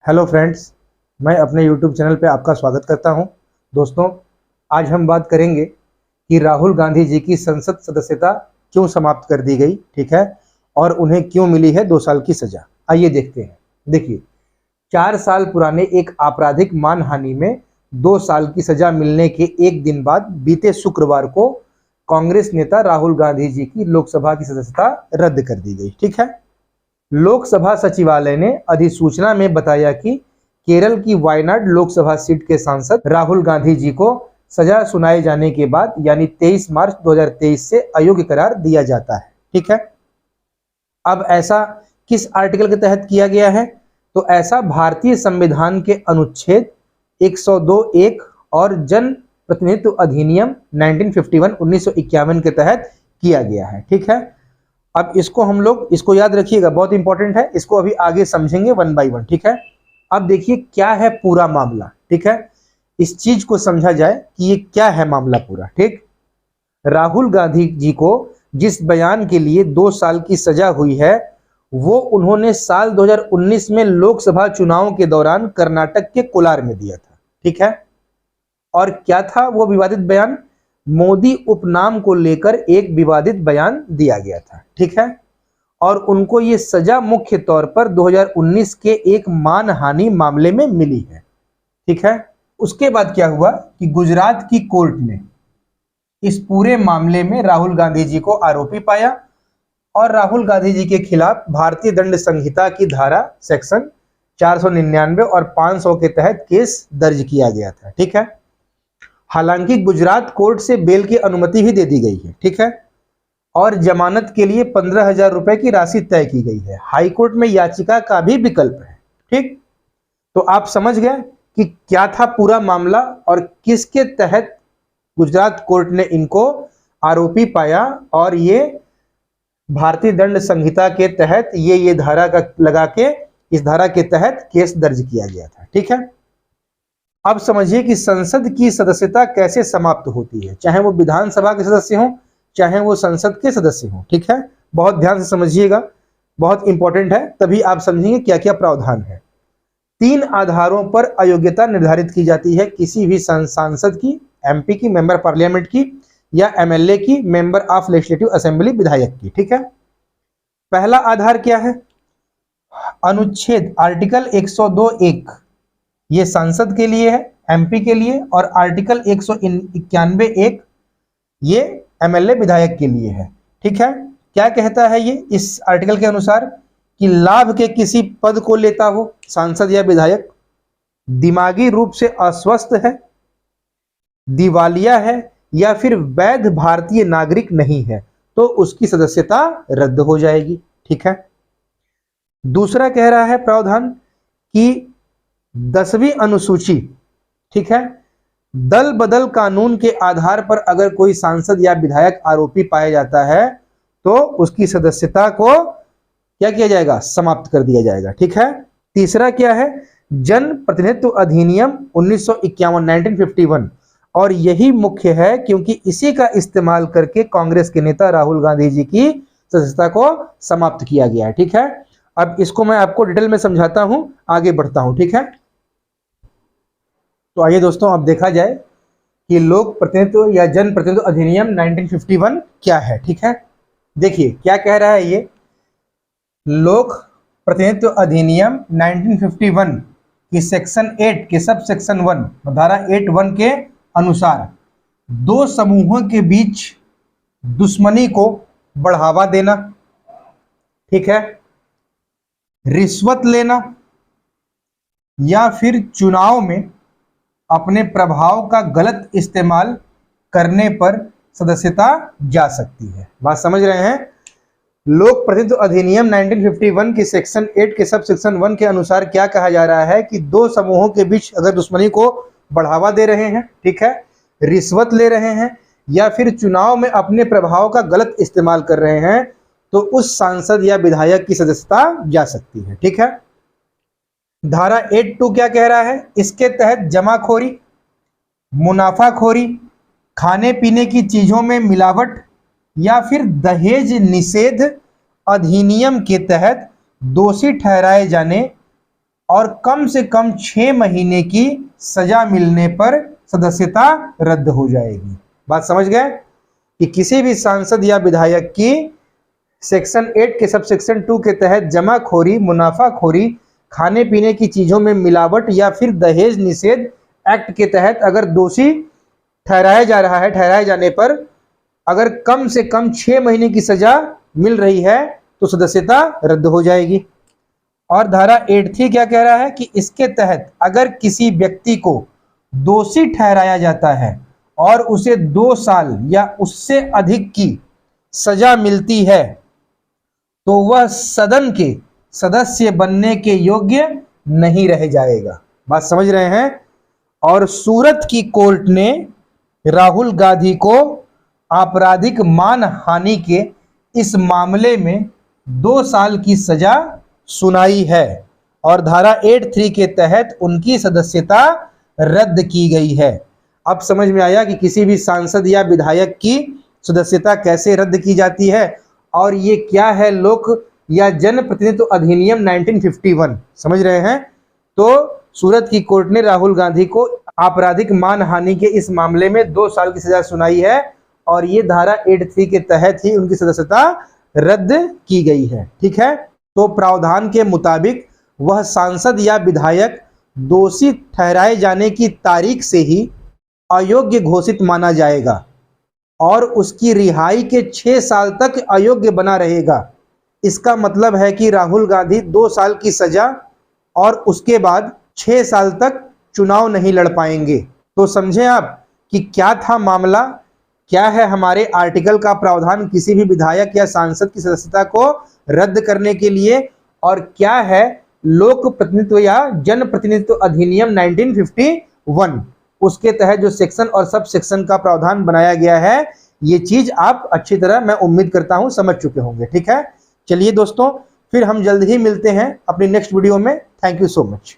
Hello friends, मैं अपने YouTube channel पे आपका स्वागत करता हूं। दोस्तों, आज हम बात करेंगे कि राहुल गांधी जी की संसद सदस्यता क्यों समाप्त कर दी गई, ठीक है, और उन्हें क्यों मिली है 2 साल की सजा। आइए देखते हैं। देखिए, 4 साल पुराने एक आपराधिक मानहानि में 2 साल की सजा मिलने के एक दिन बाद बीते शुक्रवार को कांग्रेस नेता राहुल गांधी जी की लोकसभा की सदस्यता रद्द कर दी गई, ठीक है। लोकसभा सचिवालय ने अधिसूचना में बताया कि केरल की वायनाड लोकसभा सीट के सांसद राहुल गांधी जी को सजा सुनाए जाने के बाद यानी 23 मार्च 2023 से अयोग्य करार दिया जाता है, ठीक है। अब ऐसा किस आर्टिकल के तहत किया गया है? तो ऐसा भारतीय संविधान के अनुच्छेद 102(1) और जन प्रतिनिधित्व अधिनियम 1951 के तहत किया गया है, ठीक है। अब इसको हम लोग इसको याद रखिएगा, बहुत इंपॉर्टेंट है। इसको अभी आगे समझेंगे 1 बाय 1, ठीक है। अब देखिए क्या है पूरा मामला, ठीक है। इस चीज को समझा जाए कि ये क्या है मामला पूरा, ठीक। राहुल गांधी जी को जिस बयान के लिए 2 साल की सजा हुई है वो उन्होंने साल 2019 में लोकसभा चुनाव के दौरान कर्नाटक के कोलार में दिया था, ठीक है। और क्या था वो विवादित बयान? मोदी उपनाम को लेकर एक विवादित बयान दिया गया था, ठीक है। और उनको ये सजा मुख्य तौर पर 2019 के एक मानहानि मामले में मिली है, ठीक है। उसके बाद क्या हुआ कि गुजरात की कोर्ट ने इस पूरे मामले में राहुल गांधी जी को आरोपी पाया और राहुल गांधी जी के खिलाफ भारतीय दंड संहिता की धारा सेक्शन 499 और 500 के तहत केस दर्ज किया गया था, ठीक है। हालांकि गुजरात कोर्ट से बेल की अनुमति भी दे दी गई है, ठीक है, और जमानत के लिए 15,000 रुपए की राशि तय की गई है। हाई कोर्ट में याचिका का भी विकल्प है, ठीक। तो आप समझ गए कि क्या था पूरा मामला और किसके तहत गुजरात कोर्ट ने इनको आरोपी पाया और ये भारतीय दंड संहिता के तहत ये धारा का लगा के इस धारा के तहत केस दर्ज किया गया था, ठीक है। अब समझिए कि संसद की सदस्यता कैसे समाप्त होती है, चाहे वो विधानसभा के सदस्य हों चाहे वो संसद के सदस्य हों, ठीक है। बहुत ध्यान से समझिएगा, बहुत इंपॉर्टेंट है, तभी आप समझेंगे क्या क्या प्रावधान है। 3 आधारों पर अयोग्यता निर्धारित की जाती है किसी भी सांसद की, एमपी की, मेंबर पार्लियामेंट की, या एमएलए की, मेंबर ऑफ लेजिस्लेटिव असेंबली, विधायक की, ठीक है। पहला आधार क्या है? अनुच्छेद आर्टिकल 102(1) ये सांसद के लिए है, एमपी के लिए, और आर्टिकल 191(1) ये एमएलए विधायक के लिए है, ठीक है। क्या कहता है ये इस आर्टिकल के अनुसार कि लाभ के किसी पद को लेता हो सांसद या विधायक, दिमागी रूप से अस्वस्थ है, दिवालिया है या फिर वैध भारतीय नागरिक नहीं है तो उसकी सदस्यता रद्द हो जाएगी, ठीक है। दूसरा कह रहा है प्रावधान कि 10वीं अनुसूची, ठीक है, दल बदल कानून के आधार पर अगर कोई सांसद या विधायक आरोपी पाया जाता है तो उसकी सदस्यता को क्या किया जाएगा? समाप्त कर दिया जाएगा, ठीक है। तीसरा क्या है? जन प्रतिनिधित्व अधिनियम 1951 और यही मुख्य है क्योंकि इसी का इस्तेमाल करके कांग्रेस के नेता राहुल गांधी जी की सदस्यता को समाप्त किया गया है, ठीक है। अब इसको मैं आपको डिटेल में समझाता हूं, आगे बढ़ता हूं, ठीक है। तो आइए दोस्तों, अब देखा जाए कि लोक प्रतिनिधित्व या जन प्रतिनिधित्व अधिनियम 1951 क्या है, ठीक है। देखिए क्या कह रहा है ये लोक प्रतिनिधित्व अधिनियम 1951 की सेक्शन 8 के सब सेक्शन 1 धारा 8(1) के अनुसार 2 समूहों के बीच दुश्मनी को बढ़ावा देना, ठीक है, रिश्वत लेना या फिर चुनाव में अपने प्रभाव का गलत इस्तेमाल करने पर सदस्यता जा सकती है। बात समझ रहे हैं? लोक प्रतिनिधित्व अधिनियम 1951 की सेक्शन 8 के सब सेक्शन 1 के अनुसार क्या कहा जा रहा है कि 2 समूहों के बीच अगर दुश्मनी को बढ़ावा दे रहे हैं, ठीक है, रिश्वत ले रहे हैं या फिर चुनाव में अपने प्रभाव का गलत इस्तेमाल कर रहे हैं तो उस सांसद या विधायक की सदस्यता जा सकती है, ठीक है। धारा 8(2) क्या कह रहा है? इसके तहत जमाखोरी, मुनाफाखोरी, खाने पीने की चीजों में मिलावट या फिर दहेज निषेध अधिनियम के तहत दोषी ठहराए जाने और कम से कम 6 महीने की सजा मिलने पर सदस्यता रद्द हो जाएगी। बात समझ गए कि किसी भी सांसद या विधायक की सेक्शन 8 के सबसेक्शन 2 के तहत जमाखोरी, मुनाफाखोरी, खाने पीने की चीजों में मिलावट या फिर दहेज निषेध एक्ट के तहत अगर दोषी ठहराया जा रहा है, ठहराए जाने पर अगर कम से कम 6 महीने की सजा मिल रही है तो सदस्यता रद्द हो जाएगी। और धारा 83 क्या कह रहा है कि इसके तहत अगर किसी व्यक्ति को दोषी ठहराया जाता है और उसे 2 साल या उससे अधिक की सजा मिलती है तो वह सदन के सदस्य बनने के योग्य नहीं रह जाएगा। बात समझ रहे हैं। और सूरत की कोर्ट ने राहुल गांधी को आपराधिक मानहानि के इस मामले में 2 साल की सजा सुनाई है और धारा 83 के तहत उनकी सदस्यता रद्द की गई है। अब समझ में आया कि किसी भी सांसद या विधायक की सदस्यता कैसे रद्द की जाती है और ये क्या है लोक या जन प्रतिनिधित्व अधिनियम 1951। समझ रहे हैं। तो सूरत की कोर्ट ने राहुल गांधी को आपराधिक मानहानि के इस मामले में 2 साल की सजा सुनाई है और ये धारा 83 के तहत ही उनकी सदस्यता रद्द की गई है। ठीक है। तो प्रावधान के मुताबिक वह सांसद या विधायक दोषी ठहराए जाने की तारीख से ही अयोग्य घोषित माना जाएगा और उसकी रिहाई के 6 साल तक अयोग्य बना रहेगा। इसका मतलब है कि राहुल गांधी 2 साल की सजा और उसके बाद 6 साल तक चुनाव नहीं लड़ पाएंगे। तो समझे आप कि क्या था मामला, क्या है हमारे आर्टिकल का प्रावधान किसी भी विधायक या सांसद की सदस्यता को रद्द करने के लिए, और क्या है लोक प्रतिनिधित्व या जन प्रतिनिधित्व अधिनियम 1951 उसके तहत जो सेक्शन और सब सेक्शन का प्रावधान बनाया गया है। ये चीज आप अच्छी तरह मैं उम्मीद करता हूं समझ चुके होंगे। ठीक है। चलिए दोस्तों, फिर हम जल्द ही मिलते हैं अपनी नेक्स्ट वीडियो में। Thank you so much.